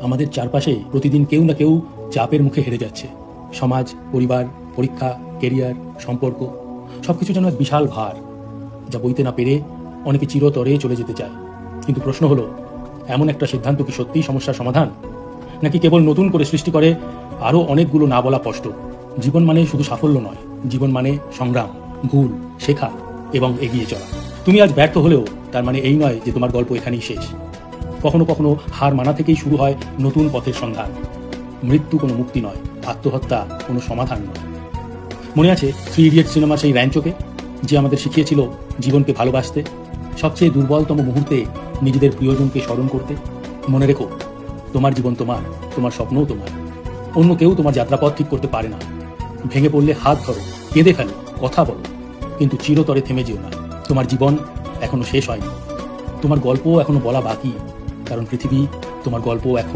আমাদের চারপাশে প্রতিদিন কেউ না কেউ চাপের মুখে হেরে যাচ্ছে। সমাজ, পরিবার, পরীক্ষা, কেরিয়ার, সম্পর্ক সবকিছু যেন এক বিশাল ভার, যা বইতে না পেরে অনেকে চিরতরে চলে যেতে চায়। কিন্তু প্রশ্ন হলো, এমন একটা সিদ্ধান্ত কি সত্যিই সমস্যার সমাধান, নাকি কেবল নতুন করে সৃষ্টি করে আরও অনেকগুলো না বলা কষ্ট? জীবন মানে শুধু সাফল্য নয়, জীবন মানে সংগ্রাম, ভুল, শেখা এবং এগিয়ে চলা। তুমি আজ ব্যর্থ হলেও তার মানে এই নয় যে তোমার গল্প এখানেই শেষ। কখনো কখনো হার মানা থেকেই শুরু হয় নতুন পথের সন্ধান। মৃত্যু কোনো মুক্তি নয়, আত্মহত্যা কোনো সমাধান নয়। মনে আছে 3 ইডিয়টস সিনেমার সেই র্যাঞ্চোকে, যে আমাদের শিখিয়েছিল জীবনকে ভালোবাসতে, সবচেয়ে দুর্বলতম মুহূর্তে নিজেদের প্রিয়জনকে স্মরণ করতে? মনে রেখো, তোমার জীবন তোমার, তোমার স্বপ্নও তোমার। অন্য কেউ তোমার যাত্রাপথ ঠিক করতে পারে না। ভেঙে পড়লে হাত ধরো, কেঁদে ফেলো, কথা বলো, কিন্তু চিরতরে থেমে যেও না। তোমার জীবন এখনো শেষ হয়নি, তোমার গল্প এখনো বলা বাকি, কারণ পৃথিবী তোমার গল্প এখন